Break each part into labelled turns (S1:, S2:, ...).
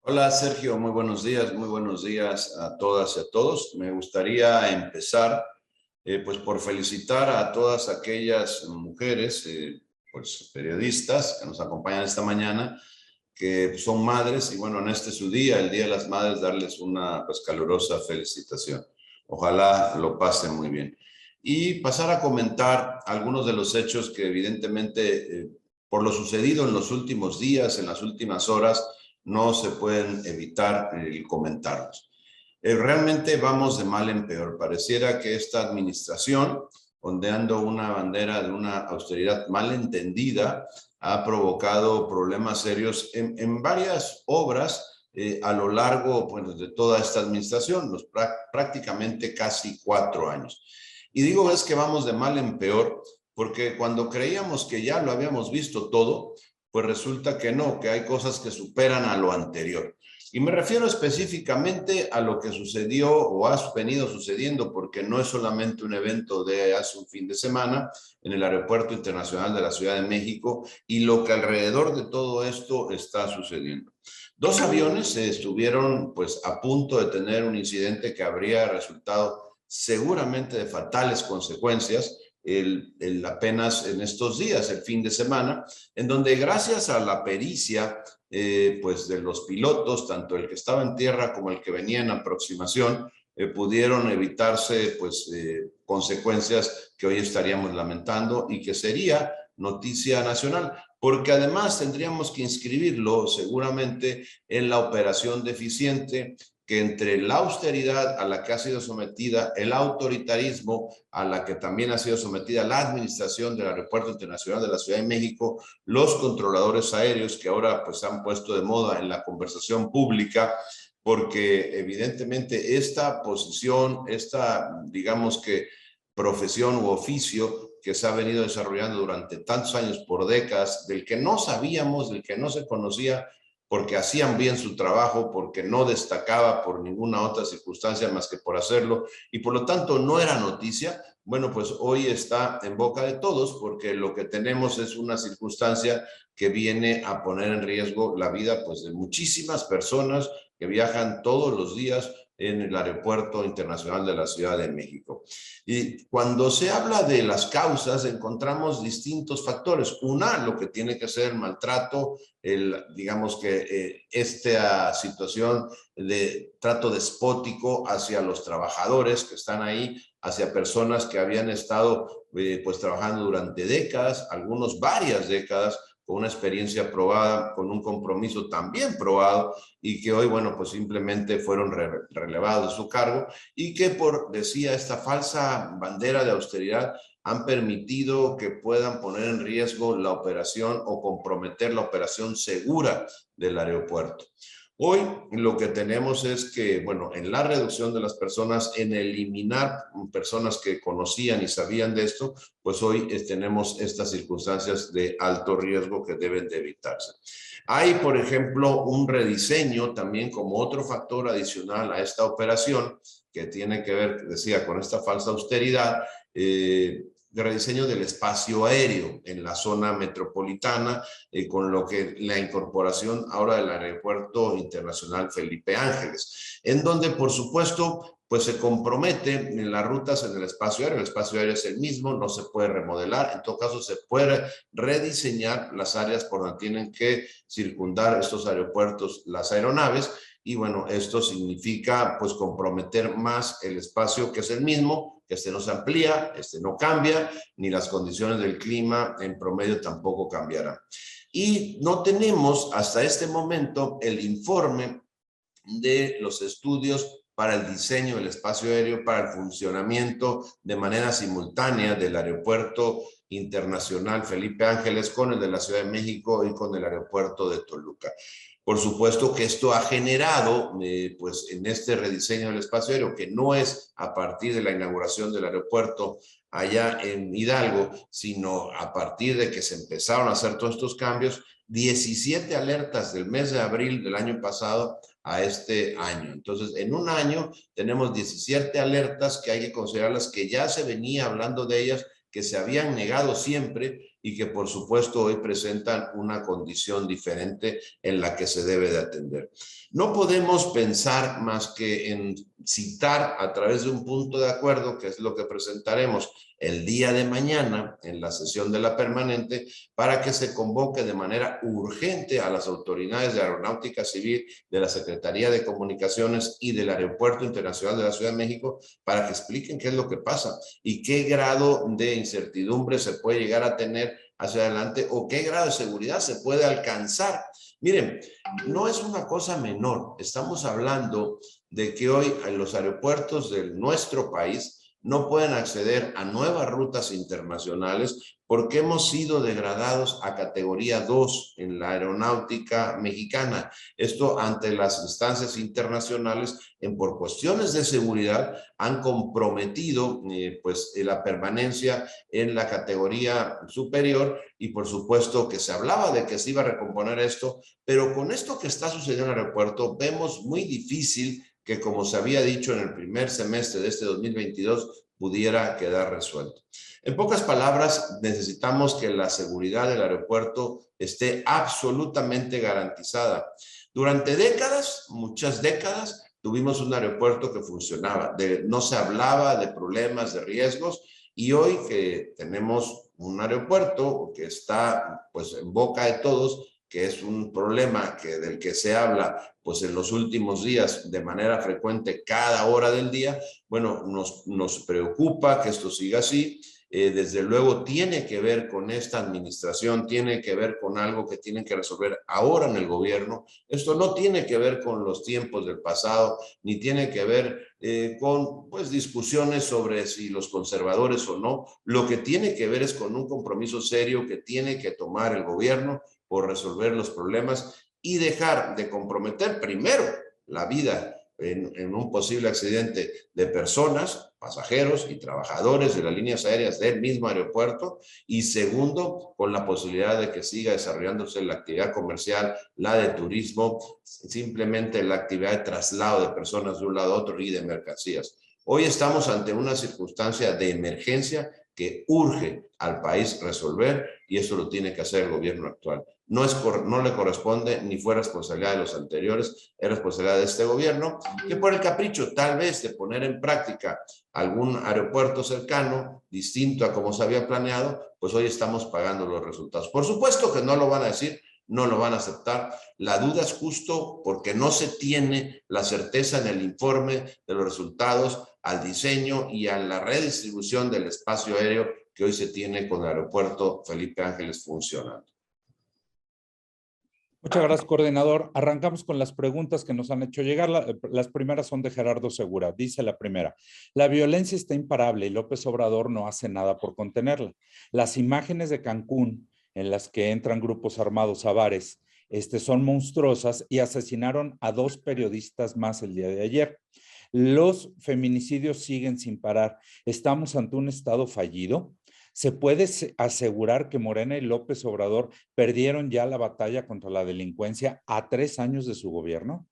S1: Hola Sergio, muy buenos días a todas y a todos. Me gustaría empezar pues por felicitar a todas aquellas mujeres, pues periodistas que nos acompañan esta mañana, que son madres y bueno, en este su día, el Día de las Madres, darles una pues calurosa felicitación. Ojalá lo pasen muy bien. Y pasar a comentar algunos de los hechos que evidentemente por lo sucedido en los últimos días, en las últimas horas, no se pueden evitar el comentarlos. Realmente vamos de mal en peor. Pareciera que esta administración, ondeando una bandera de una austeridad mal entendida, ha provocado problemas serios en varias obras a lo largo pues, de toda esta administración, prácticamente casi 4 años. Y digo es que vamos de mal en peor porque cuando creíamos que ya lo habíamos visto todo, pues resulta que no, que hay cosas que superan a lo anterior. Y me refiero específicamente a lo que sucedió o ha venido sucediendo, porque no es solamente un evento de hace un fin de semana en el Aeropuerto Internacional de la Ciudad de México y lo que alrededor de todo esto está sucediendo. Dos aviones estuvieron pues a punto de tener un incidente que habría resultado seguramente de fatales consecuencias apenas en estos días, el fin de semana, en donde gracias a la pericia pues de los pilotos, tanto el que estaba en tierra como el que venía en aproximación, pudieron evitarse pues consecuencias que hoy estaríamos lamentando y que sería noticia nacional, porque además tendríamos que inscribirlo seguramente en la operación deficiente que entre la austeridad a la que ha sido sometida, el autoritarismo a la que también ha sido sometida la administración del Aeropuerto Internacional de la Ciudad de México, los controladores aéreos que ahora pues han puesto de moda en la conversación pública, porque evidentemente esta posición, esta digamos que profesión u oficio que se ha venido desarrollando durante tantos años, por décadas, del que no sabíamos, del que no se conocía, porque hacían bien su trabajo, porque no destacaba por ninguna otra circunstancia más que por hacerlo, y por lo tanto no era noticia. Bueno, pues hoy está en boca de todos, porque lo que tenemos es una circunstancia que viene a poner en riesgo la vida pues, de muchísimas personas que viajan todos los días en el Aeropuerto Internacional de la Ciudad de México. Y cuando se habla de las causas, encontramos distintos factores. Una, lo que tiene que ser el maltrato, digamos que esta situación de trato despótico hacia los trabajadores que están ahí, hacia personas que habían estado pues trabajando durante décadas, algunos varias décadas, con una experiencia probada, con un compromiso también probado y que hoy, bueno, pues simplemente fueron relevados de su cargo y que por, decía, esta falsa bandera de austeridad han permitido que puedan poner en riesgo la operación o comprometer la operación segura del aeropuerto. Hoy lo que tenemos es que, bueno, en la reducción de las personas, en eliminar personas que conocían y sabían de esto, pues hoy tenemos estas circunstancias de alto riesgo que deben de evitarse. Hay, por ejemplo, un rediseño también como otro factor adicional a esta operación que tiene que ver, decía, con esta falsa austeridad, de rediseño del espacio aéreo en la zona metropolitana, con lo que la incorporación ahora del Aeropuerto Internacional Felipe Ángeles, en donde, por supuesto, pues se compromete en las rutas en el espacio aéreo es el mismo, no se puede remodelar, en todo caso se puede rediseñar las áreas por donde tienen que circundar estos aeropuertos las aeronaves, y bueno, esto significa pues comprometer más el espacio que es el mismo, que no se amplía, no cambia, ni las condiciones del clima en promedio tampoco cambiarán. Y no tenemos hasta este momento el informe de los estudios para el diseño del espacio aéreo, para el funcionamiento de manera simultánea del Aeropuerto Internacional Felipe Ángeles con el de la Ciudad de México y con el aeropuerto de Toluca. Por supuesto que esto ha generado, pues en este rediseño del espacio aéreo, que no es a partir de la inauguración del aeropuerto allá en Hidalgo, sino a partir de que se empezaron a hacer todos estos cambios, 17 alertas del mes de abril del año pasado a este año. Entonces, en un año tenemos 17 alertas que hay que considerarlas, que ya se venía hablando de ellas, que se habían negado siempre y que por supuesto hoy presentan una condición diferente en la que se debe de atender. No podemos pensar más que en citar a través de un punto de acuerdo, que es lo que presentaremos el día de mañana en la sesión de la permanente, para que se convoque de manera urgente a las autoridades de Aeronáutica Civil, de la Secretaría de Comunicaciones y del Aeropuerto Internacional de la Ciudad de México, para que expliquen qué es lo que pasa y qué grado de incertidumbre se puede llegar a tener hacia adelante o qué grado de seguridad se puede alcanzar. Miren, no es una cosa menor. Estamos hablando de que hoy en los aeropuertos de nuestro país no pueden acceder a nuevas rutas internacionales porque hemos sido degradados a categoría 2 en la aeronáutica mexicana. Esto ante las instancias internacionales por cuestiones de seguridad han comprometido pues la permanencia en la categoría superior y por supuesto que se hablaba de que se iba a recomponer esto, pero con esto que está sucediendo en el aeropuerto vemos muy difícil que, como se había dicho en el primer semestre de este 2022, pudiera quedar resuelto. En pocas palabras, necesitamos que la seguridad del aeropuerto esté absolutamente garantizada. Durante décadas, muchas décadas, tuvimos un aeropuerto que funcionaba, no se hablaba de problemas, de riesgos, y hoy que tenemos un aeropuerto que está pues en boca de todos, que es un problema del que se habla pues en los últimos días de manera frecuente cada hora del día, bueno, nos preocupa que esto siga así. Desde luego tiene que ver con esta administración, tiene que ver con algo que tienen que resolver ahora en el gobierno. Esto no tiene que ver con los tiempos del pasado, ni tiene que ver con pues discusiones sobre si los conservadores o no. Lo que tiene que ver es con un compromiso serio que tiene que tomar el gobierno por resolver los problemas y dejar de comprometer primero la vida en un posible accidente de personas, pasajeros y trabajadores de las líneas aéreas del mismo aeropuerto, y segundo, con la posibilidad de que siga desarrollándose la actividad comercial, la de turismo, simplemente la actividad de traslado de personas de un lado a otro y de mercancías. Hoy estamos ante una circunstancia de emergencia que urge al país resolver y eso lo tiene que hacer el gobierno actual. No le corresponde ni fue responsabilidad de los anteriores, es responsabilidad de este gobierno, que por el capricho tal vez de poner en práctica algún aeropuerto cercano, distinto a como se había planeado, pues hoy estamos pagando los resultados. Por supuesto que no lo van a decir, no lo van a aceptar. La duda es justo porque no se tiene la certeza en el informe de los resultados al diseño y a la redistribución del espacio aéreo que hoy se tiene con el aeropuerto Felipe Ángeles funcionando.
S2: Muchas gracias, coordinador. Arrancamos con las preguntas que nos han hecho llegar. Las primeras son de Gerardo Segura. Dice la primera: la violencia está imparable y López Obrador no hace nada por contenerla. Las imágenes de Cancún en las que entran grupos armados a bares son monstruosas y asesinaron a 2 periodistas más el día de ayer. Los feminicidios siguen sin parar. ¿Estamos ante un estado fallido? ¿Se puede asegurar que Morena y López Obrador perdieron ya la batalla contra la delincuencia a 3 años de su gobierno?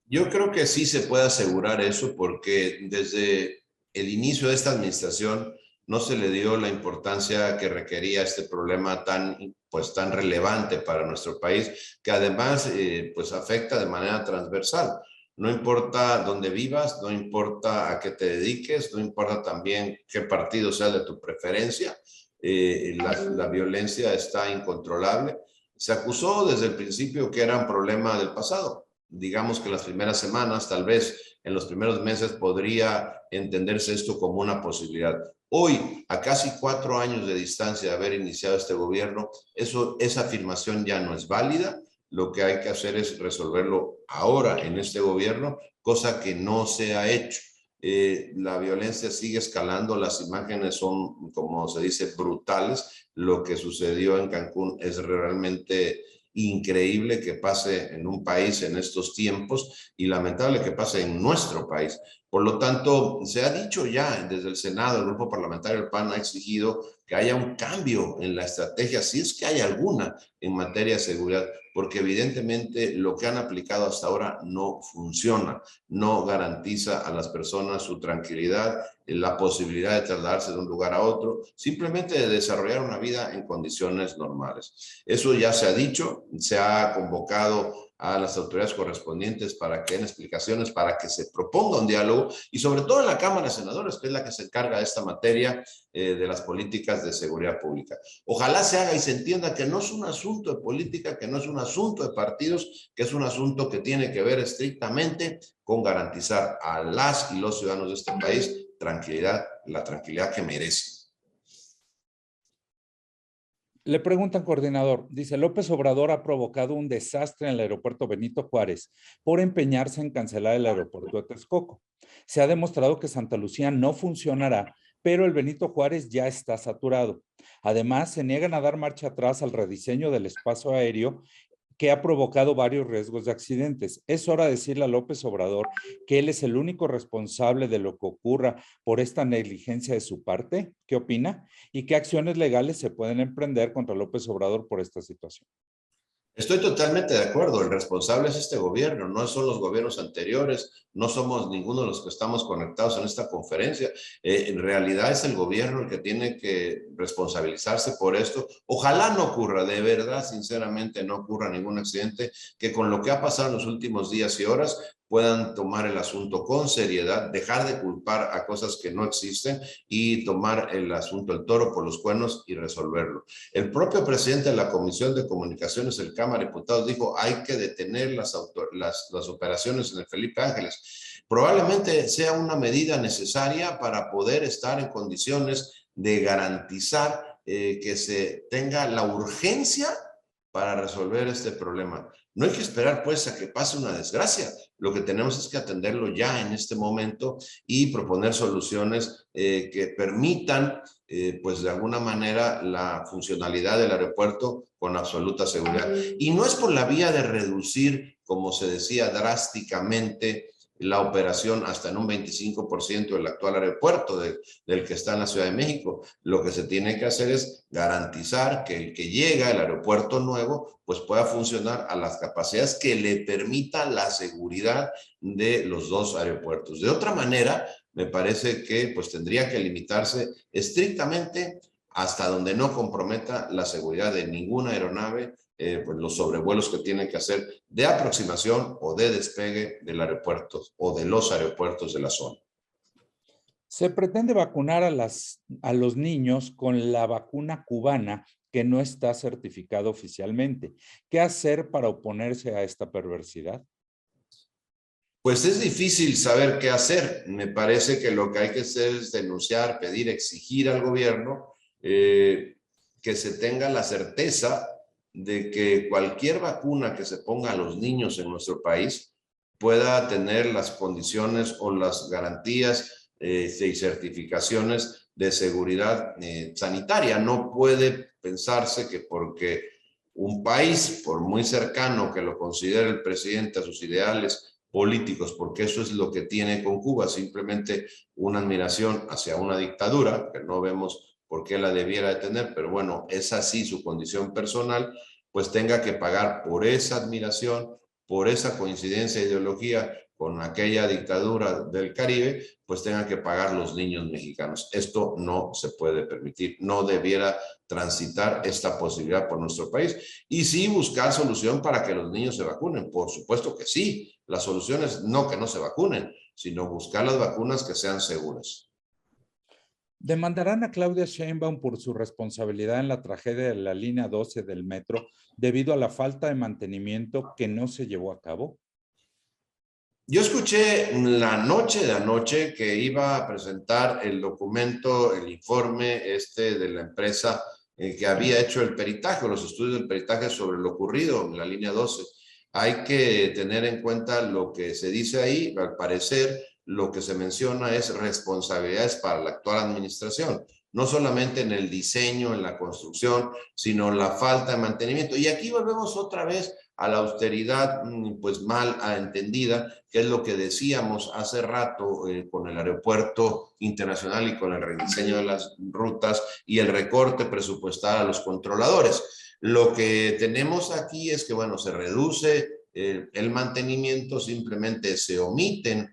S1: Yo creo que sí se puede asegurar eso porque desde el inicio de esta administración no se le dio la importancia que requería este problema tan relevante para nuestro país, que además pues afecta de manera transversal. No importa dónde vivas, no importa a qué te dediques, no importa también qué partido sea de tu preferencia, la violencia está incontrolable. Se acusó desde el principio que era un problema del pasado. Digamos que las primeras semanas, tal vez en los primeros meses podría entenderse esto como una posibilidad. Hoy, a casi 4 años de distancia de haber iniciado este gobierno, esa afirmación ya no es válida. Lo que hay que hacer es resolverlo ahora en este gobierno, cosa que no se ha hecho. La violencia sigue escalando, las imágenes son, como se dice, brutales. Lo que sucedió en Cancún es realmente increíble que pase en un país en estos tiempos y lamentable que pase en nuestro país. Por lo tanto, se ha dicho ya desde el Senado, el Grupo Parlamentario del PAN ha exigido que haya un cambio en la estrategia, si es que hay alguna en materia de seguridad, porque evidentemente lo que han aplicado hasta ahora no funciona, no garantiza a las personas su tranquilidad, la posibilidad de trasladarse de un lugar a otro, simplemente de desarrollar una vida en condiciones normales. Eso ya se ha dicho, se ha convocado a las autoridades correspondientes para que den explicaciones, para que se proponga un diálogo y sobre todo en la Cámara de Senadores, que es la que se encarga de esta materia de las políticas de seguridad pública. Ojalá se haga y se entienda que no es un asunto de política, que no es un asunto de partidos, que es un asunto que tiene que ver estrictamente con garantizar a las y los ciudadanos de este país tranquilidad, la tranquilidad que merecen.
S2: Le preguntan, coordinador, dice, López Obrador ha provocado un desastre en el aeropuerto Benito Juárez por empeñarse en cancelar el aeropuerto de Texcoco. Se ha demostrado que Santa Lucía no funcionará, pero el Benito Juárez ya está saturado. Además, se niegan a dar marcha atrás al rediseño del espacio aéreo que ha provocado varios riesgos de accidentes. Es hora de decirle a López Obrador que él es el único responsable de lo que ocurra por esta negligencia de su parte. ¿Qué opina? ¿Y qué acciones legales se pueden emprender contra López Obrador por esta situación?
S1: Estoy totalmente de acuerdo, el responsable es este gobierno, no son los gobiernos anteriores, no somos ninguno de los que estamos conectados en esta conferencia. En realidad es el gobierno el que tiene que responsabilizarse por esto. Ojalá no ocurra, de verdad, sinceramente, no ocurra ningún accidente, que con lo que ha pasado en los últimos días y horas puedan tomar el asunto con seriedad, dejar de culpar a cosas que no existen y tomar el asunto, el toro por los cuernos y resolverlo. El propio presidente de la Comisión de Comunicaciones, el Cámara de Diputados, dijo hay que detener las operaciones en el Felipe Ángeles. Probablemente sea una medida necesaria para poder estar en condiciones de garantizar que se tenga la urgencia para resolver este problema. No hay que esperar pues a que pase una desgracia. Lo que tenemos es que atenderlo ya en este momento y proponer soluciones que permitan pues de alguna manera la funcionalidad del aeropuerto con absoluta seguridad. Y no es por la vía de reducir, como se decía, drásticamente la operación hasta en un 25% del actual aeropuerto del que está en la Ciudad de México. Lo que se tiene que hacer es garantizar que el que llega, el aeropuerto nuevo, pues pueda funcionar a las capacidades que le permita la seguridad de los dos aeropuertos. De otra manera, me parece que pues tendría que limitarse estrictamente hasta donde no comprometa la seguridad de ninguna aeronave, pues los sobrevuelos que tienen que hacer de aproximación o de despegue del aeropuerto o de los aeropuertos de la zona.
S2: Se pretende vacunar a los niños con la vacuna cubana que no está certificada oficialmente. ¿Qué hacer para oponerse a esta perversidad?
S1: Pues es difícil saber qué hacer. Me parece que lo que hay que hacer es denunciar, pedir, exigir al gobierno que se tenga la certeza de que cualquier vacuna que se ponga a los niños en nuestro país pueda tener las condiciones o las garantías y certificaciones de seguridad sanitaria. No puede pensarse que porque un país, por muy cercano que lo considere el presidente a sus ideales políticos, porque eso es lo que tiene con Cuba, simplemente una admiración hacia una dictadura, que no vemos por qué la debiera de tener, pero bueno, es así su condición personal, pues tenga que pagar por esa admiración, por esa coincidencia de ideología con aquella dictadura del Caribe, pues tengan que pagar los niños mexicanos. Esto no se puede permitir, no debiera transitar esta posibilidad por nuestro país. Y sí buscar solución para que los niños se vacunen, por supuesto que sí. La solución es no que no se vacunen, sino buscar las vacunas que sean seguras.
S2: Demandarán a Claudia Sheinbaum por su responsabilidad en la tragedia de la línea 12 del metro debido a la falta de mantenimiento que no se llevó a cabo.
S1: Yo escuché la noche de anoche que iba a presentar el documento, el informe de la empresa que había hecho el peritaje, los estudios del peritaje sobre lo ocurrido en la línea 12. Hay que tener en cuenta lo que se dice ahí. Al parecer, lo que se menciona es responsabilidades para la actual administración, no solamente en el diseño, en la construcción, sino la falta de mantenimiento. Y aquí volvemos otra vez a la austeridad pues mal entendida, que es lo que decíamos hace rato con el aeropuerto internacional y con el rediseño de las rutas y el recorte presupuestal a los controladores. Lo que tenemos aquí es que, bueno, se reduce el mantenimiento, simplemente se omiten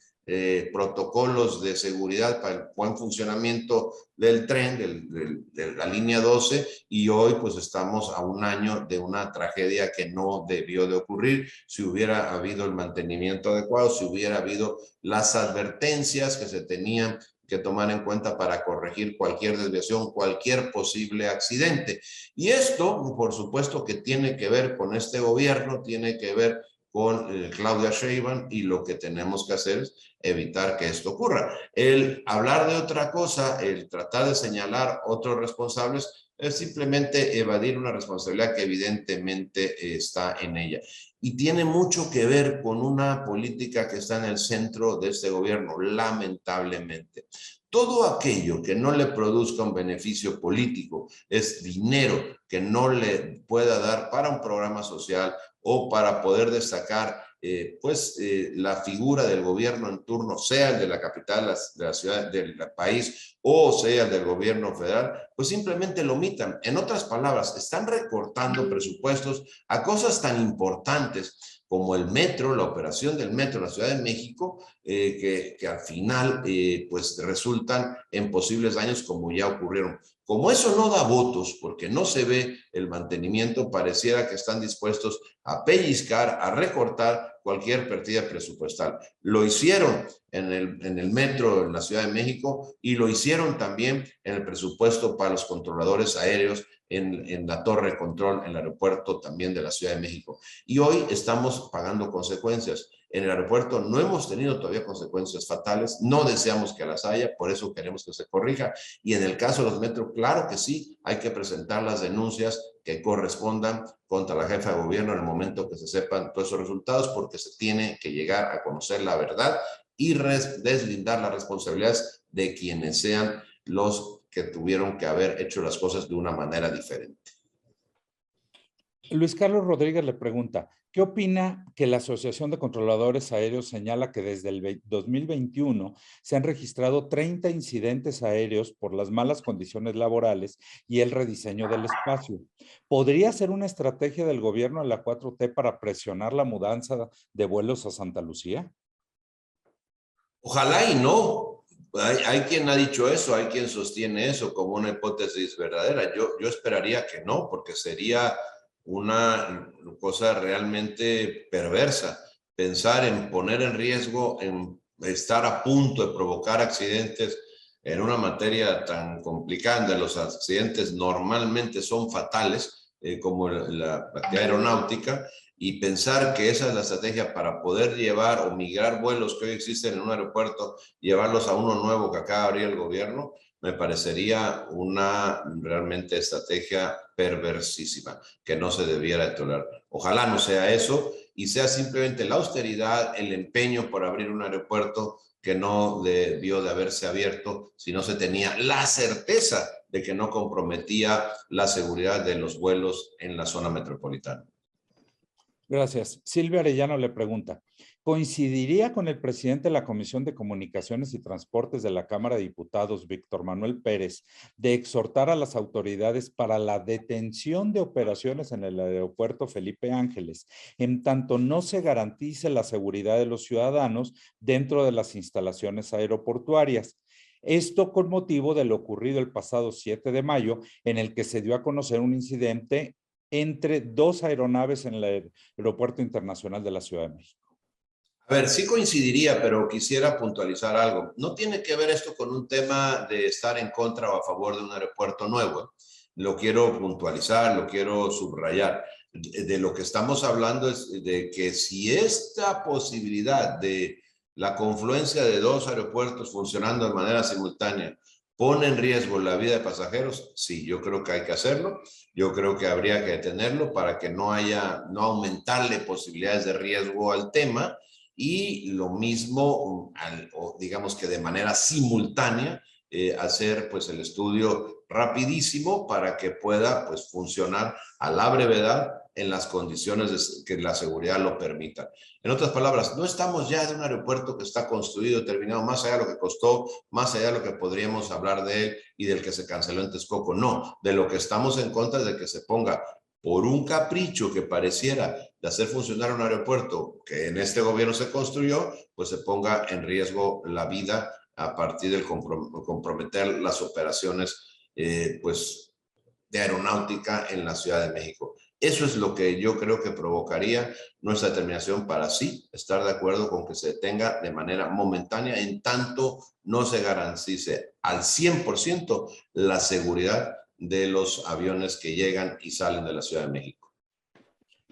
S1: protocolos de seguridad para el buen funcionamiento del tren, de la línea 12, y hoy pues estamos a un año de una tragedia que no debió de ocurrir si hubiera habido el mantenimiento adecuado, si hubiera habido las advertencias que se tenían que tomar en cuenta para corregir cualquier desviación, cualquier posible accidente. Y esto, por supuesto, que tiene que ver con este gobierno, tiene que ver con Claudia Sheinbaum, y lo que tenemos que hacer es evitar que esto ocurra. El hablar de otra cosa, el tratar de señalar otros responsables, es simplemente evadir una responsabilidad que evidentemente está en ella. Y tiene mucho que ver con una política que está en el centro de este gobierno, lamentablemente. Todo aquello que no le produzca un beneficio político es dinero que no le pueda dar para un programa social o para poder destacar la figura del gobierno en turno, sea el de la capital de la ciudad del país o sea el del gobierno federal, pues simplemente lo omitan. En otras palabras, están recortando presupuestos a cosas tan importantes como el metro, la operación del metro en la Ciudad de México, que al final pues resultan en posibles daños como ya ocurrieron. Como eso no da votos, porque no se ve el mantenimiento, pareciera que están dispuestos a pellizcar, a recortar cualquier partida presupuestal. Lo hicieron en el metro en la Ciudad de México y lo hicieron también en el presupuesto para los controladores aéreos en la torre de control en el aeropuerto también de la Ciudad de México. Y hoy estamos pagando consecuencias. En el aeropuerto no hemos tenido todavía consecuencias fatales, no deseamos que las haya, por eso queremos que se corrija. Y en el caso de los metros, claro que sí, hay que presentar las denuncias que correspondan contra la jefa de gobierno en el momento que se sepan todos esos resultados, porque se tiene que llegar a conocer la verdad y deslindar las responsabilidades de quienes sean los que tuvieron que haber hecho las cosas de una manera diferente.
S2: Luis Carlos Rodríguez le pregunta, ¿qué opina que la Asociación de Controladores Aéreos señala que desde el 2021 se han registrado 30 incidentes aéreos por las malas condiciones laborales y el rediseño del espacio? ¿Podría ser una estrategia del gobierno de la 4T para presionar la mudanza de vuelos a Santa Lucía?
S1: Ojalá y no. Hay quien ha dicho eso, hay quien sostiene eso como una hipótesis verdadera. Yo esperaría que no, porque sería una cosa realmente perversa. Pensar en poner en riesgo, en estar a punto de provocar accidentes en una materia tan complicada, donde los accidentes normalmente son fatales, como la actividad aeronáutica, y pensar que esa es la estrategia para poder llevar o migrar vuelos que hoy existen en un aeropuerto, llevarlos a uno nuevo que acaba de abrir el gobierno, me parecería una realmente estrategia perversísima que no se debiera de tolerar. Ojalá no sea eso y sea simplemente la austeridad, el empeño por abrir un aeropuerto que no debió de haberse abierto si no se tenía la certeza de que no comprometía la seguridad de los vuelos en la zona metropolitana.
S2: Gracias. Silvia Arellano le pregunta, ¿coincidiría con el presidente de la Comisión de Comunicaciones y Transportes de la Cámara de Diputados, Víctor Manuel Pérez, de exhortar a las autoridades para la detención de operaciones en el aeropuerto Felipe Ángeles, en tanto no se garantice la seguridad de los ciudadanos dentro de las instalaciones aeroportuarias? Esto con motivo de lo ocurrido el pasado 7 de mayo, en el que se dio a conocer un incidente entre dos aeronaves en el Aeropuerto Internacional de la Ciudad de México.
S1: A ver, sí coincidiría, pero quisiera puntualizar algo. No tiene que ver esto con un tema de estar en contra o a favor de un aeropuerto nuevo. Lo quiero puntualizar, lo quiero subrayar. De lo que estamos hablando es de que si esta posibilidad de la confluencia de dos aeropuertos funcionando de manera simultánea pone en riesgo la vida de pasajeros, sí, yo creo que hay que hacerlo. Yo creo que habría que detenerlo para que no aumentarle posibilidades de riesgo al tema, y lo mismo, digamos que de manera simultánea, hacer pues el estudio rapidísimo para que pueda pues funcionar a la brevedad en las condiciones que la seguridad lo permita. En otras palabras, no estamos ya de un aeropuerto que está construido, terminado, más allá de lo que costó, más allá de lo que podríamos hablar de él y del que se canceló en Texcoco. No, de lo que estamos en contra es de que se ponga por un capricho que pareciera de hacer funcionar un aeropuerto que en este gobierno se construyó, pues se ponga en riesgo la vida a partir del comprometer las operaciones pues de aeronáutica en la Ciudad de México. Eso es lo que yo creo que provocaría nuestra determinación para sí estar de acuerdo con que se detenga de manera momentánea en tanto no se garantice al 100% la seguridad de los aviones que llegan y salen de la Ciudad de México.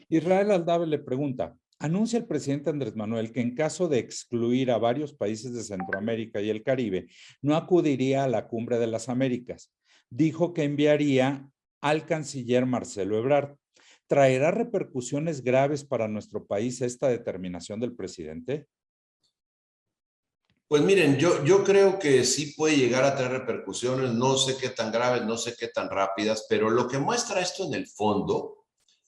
S2: Israel Aldave le pregunta, anuncia el presidente Andrés Manuel que en caso de excluir a varios países de Centroamérica y el Caribe, no acudiría a la Cumbre de las Américas. Dijo que enviaría al canciller Marcelo Ebrard. ¿Traerá repercusiones graves para nuestro país esta determinación del presidente?
S1: Pues miren, yo creo que sí puede llegar a tener repercusiones, no sé qué tan graves, no sé qué tan rápidas, pero lo que muestra esto en el fondo,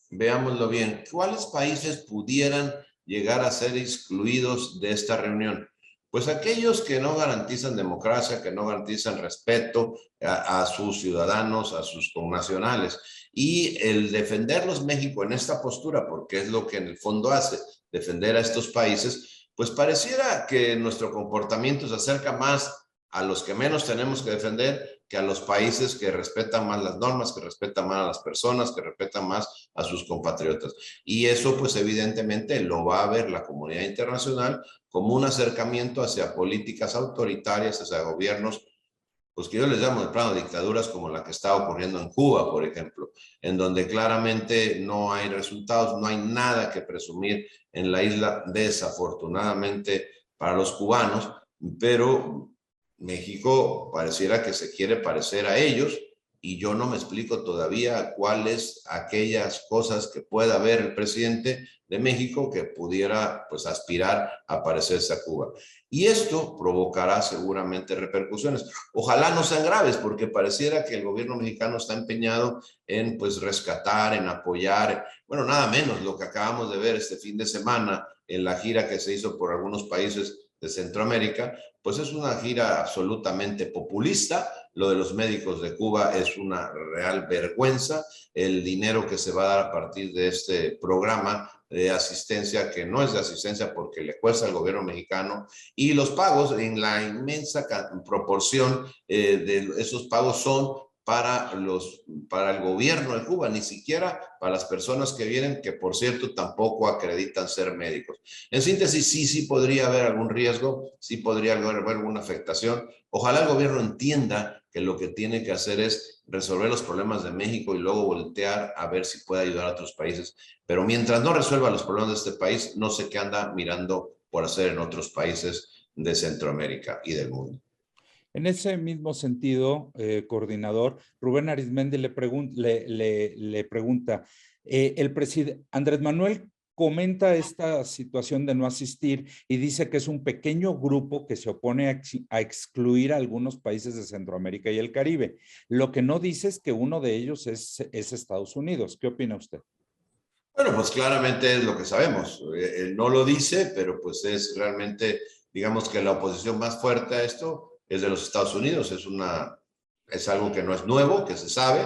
S1: veámoslo bien, ¿cuáles países pudieran llegar a ser excluidos de esta reunión? Pues aquellos que no garantizan democracia, que no garantizan respeto a sus ciudadanos, a sus connacionales. Y el defenderlos México en esta postura, porque es lo que en el fondo hace, defender a estos países, pues pareciera que nuestro comportamiento se acerca más a los que menos tenemos que defender que a los países que respetan más las normas, que respetan más a las personas, que respetan más a sus compatriotas. Y eso pues evidentemente lo va a ver la comunidad internacional como un acercamiento hacia políticas autoritarias, hacia gobiernos, pues que yo les llamo de plano dictaduras como la que está ocurriendo en Cuba, por ejemplo, en donde claramente no hay resultados, no hay nada que presumir en la isla, desafortunadamente para los cubanos, pero México pareciera que se quiere parecer a ellos y yo no me explico todavía cuáles aquellas cosas que pueda ver el presidente de México que pudiera pues aspirar a parecerse a Cuba. Y esto provocará seguramente repercusiones. Ojalá no sean graves, porque pareciera que el gobierno mexicano está empeñado en pues rescatar, en apoyar, bueno, nada menos lo que acabamos de ver este fin de semana en la gira que se hizo por algunos países de Centroamérica, pues es una gira absolutamente populista. Lo de los médicos de Cuba es una real vergüenza. El dinero que se va a dar a partir de este programa de asistencia, que no es de asistencia porque le cuesta al gobierno mexicano, y los pagos en la inmensa proporción de esos pagos son para el gobierno de Cuba, ni siquiera para las personas que vienen, que por cierto tampoco acreditan ser médicos. En síntesis, sí podría haber algún riesgo, sí podría haber alguna afectación. Ojalá el gobierno entienda que lo que tiene que hacer es resolver los problemas de México y luego voltear a ver si puede ayudar a otros países. Pero mientras no resuelva los problemas de este país, no sé qué anda mirando por hacer en otros países de Centroamérica y del mundo.
S2: En ese mismo sentido, coordinador, Rubén Arizmendi le pregunta, el presidente Andrés Manuel comenta esta situación de no asistir y dice que es un pequeño grupo que se opone a excluir a algunos países de Centroamérica y el Caribe. Lo que no dice es que uno de ellos es Estados Unidos. ¿Qué opina usted?
S1: Bueno, pues claramente es lo que sabemos. Él no lo dice, pero pues es realmente, digamos que la oposición más fuerte a esto es de los Estados Unidos. Es algo que no es nuevo, que se sabe,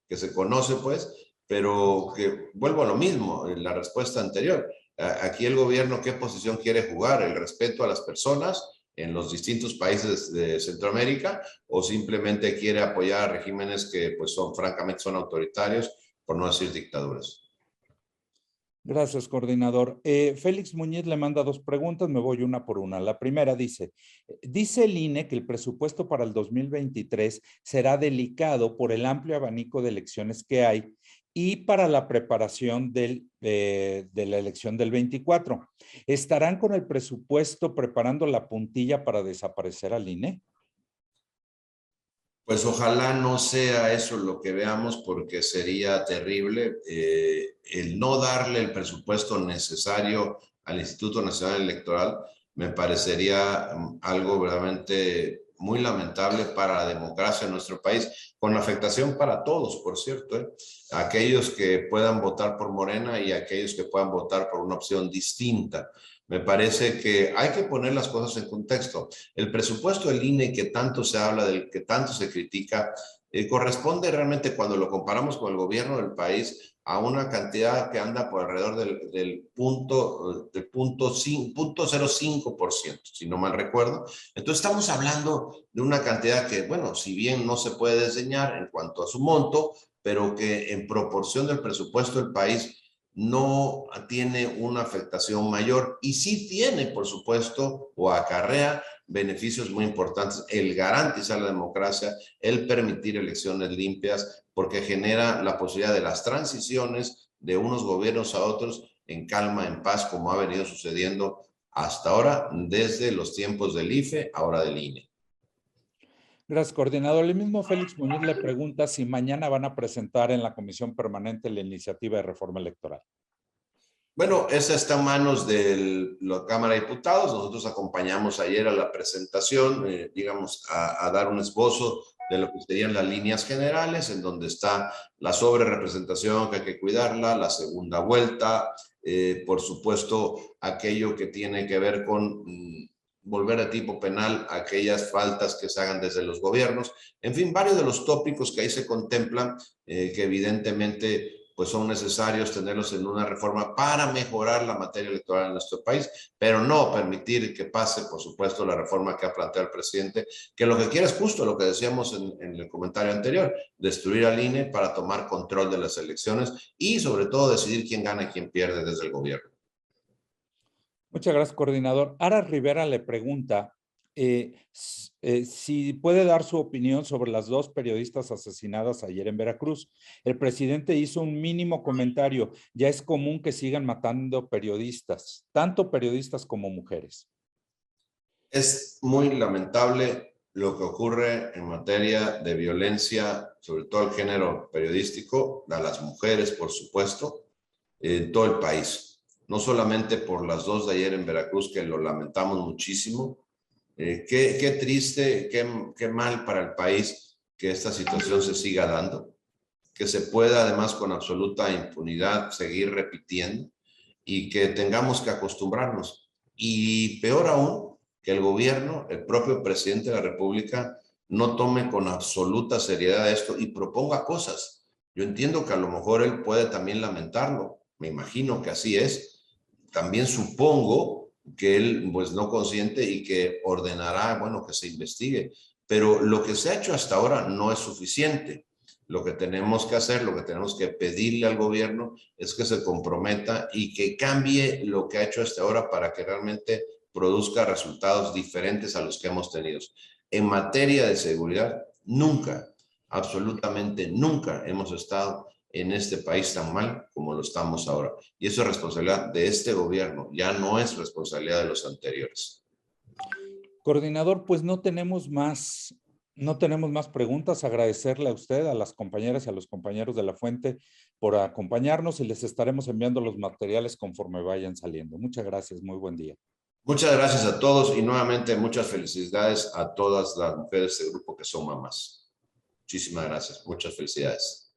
S1: que se conoce pues, pero que vuelvo a lo mismo, en la respuesta anterior. Aquí el gobierno, ¿qué posición quiere jugar? ¿El respeto a las personas en los distintos países de Centroamérica o simplemente quiere apoyar a regímenes que pues francamente son autoritarios, por no decir dictaduras?
S2: Gracias, coordinador. Félix Muñiz le manda dos preguntas, me voy una por una. La primera dice el INE que el presupuesto para el 2023 será delicado por el amplio abanico de elecciones que hay y para la preparación de la elección del 24. ¿Estarán con el presupuesto preparando la puntilla para desaparecer al INE?
S1: Pues ojalá no sea eso lo que veamos porque sería terrible el no darle el presupuesto necesario al Instituto Nacional Electoral. Me parecería algo verdaderamente muy lamentable para la democracia en nuestro país, con afectación para todos, por cierto, aquellos que puedan votar por Morena y aquellos que puedan votar por una opción distinta. Me parece que hay que poner las cosas en contexto. El presupuesto del INE que tanto se habla, del que tanto se critica, corresponde realmente cuando lo comparamos con el gobierno del país a una cantidad que anda por alrededor del punto 0,5%, si no mal recuerdo. Entonces estamos hablando de una cantidad que, bueno, si bien no se puede diseñar en cuanto a su monto, pero que en proporción del presupuesto del país no tiene una afectación mayor y sí tiene, por supuesto, o acarrea beneficios muy importantes, el garantizar la democracia, el permitir elecciones limpias, porque genera la posibilidad de las transiciones de unos gobiernos a otros en calma, en paz, como ha venido sucediendo hasta ahora, desde los tiempos del IFE, ahora del INE.
S2: Gracias, coordinador. El mismo Félix Muñoz le pregunta si mañana van a presentar en la Comisión Permanente la iniciativa de reforma electoral.
S1: Bueno, esa está en manos de la Cámara de Diputados. Nosotros acompañamos ayer a la presentación, digamos, a dar un esbozo de lo que serían las líneas generales, en donde está la sobrerepresentación, que hay que cuidarla, la segunda vuelta, por supuesto, aquello que tiene que ver con volver a tipo penal aquellas faltas que se hagan desde los gobiernos. En fin, varios de los tópicos que ahí se contemplan, que evidentemente pues son necesarios tenerlos en una reforma para mejorar la materia electoral en nuestro país, pero no permitir que pase, por supuesto, la reforma que ha planteado el presidente, que lo que quiere es justo lo que decíamos en el comentario anterior, destruir al INE para tomar control de las elecciones y sobre todo decidir quién gana y quién pierde desde el gobierno.
S2: Muchas gracias, coordinador. Ara Rivera le pregunta si puede dar su opinión sobre las dos periodistas asesinadas ayer en Veracruz. El presidente hizo un mínimo comentario. Ya es común que sigan matando periodistas, tanto periodistas como mujeres.
S1: Es muy lamentable lo que ocurre en materia de violencia, sobre todo el género periodístico, a las mujeres, por supuesto, en todo el país. No solamente por las dos de ayer en Veracruz, que lo lamentamos muchísimo. Qué triste, qué mal para el país que esta situación se siga dando, que se pueda además con absoluta impunidad seguir repitiendo y que tengamos que acostumbrarnos. Y peor aún, que el gobierno, el propio presidente de la República, no tome con absoluta seriedad esto y proponga cosas. Yo entiendo que a lo mejor él puede también lamentarlo, me imagino que así es. También supongo que él pues no consiente y que ordenará, bueno, que se investigue. Pero lo que se ha hecho hasta ahora no es suficiente. Lo que tenemos que hacer, lo que tenemos que pedirle al gobierno es que se comprometa y que cambie lo que ha hecho hasta ahora para que realmente produzca resultados diferentes a los que hemos tenido. En materia de seguridad, nunca, absolutamente nunca hemos estado en este país tan mal como lo estamos ahora. Y eso es responsabilidad de este gobierno, ya no es responsabilidad de los anteriores.
S2: Coordinador, pues no tenemos más preguntas. Agradecerle a usted, a las compañeras y a los compañeros de La Fuente por acompañarnos y les estaremos enviando los materiales conforme vayan saliendo. Muchas gracias, muy buen día.
S1: Muchas gracias a todos y nuevamente muchas felicidades a todas las mujeres de este grupo que son mamás. Muchísimas gracias, muchas felicidades.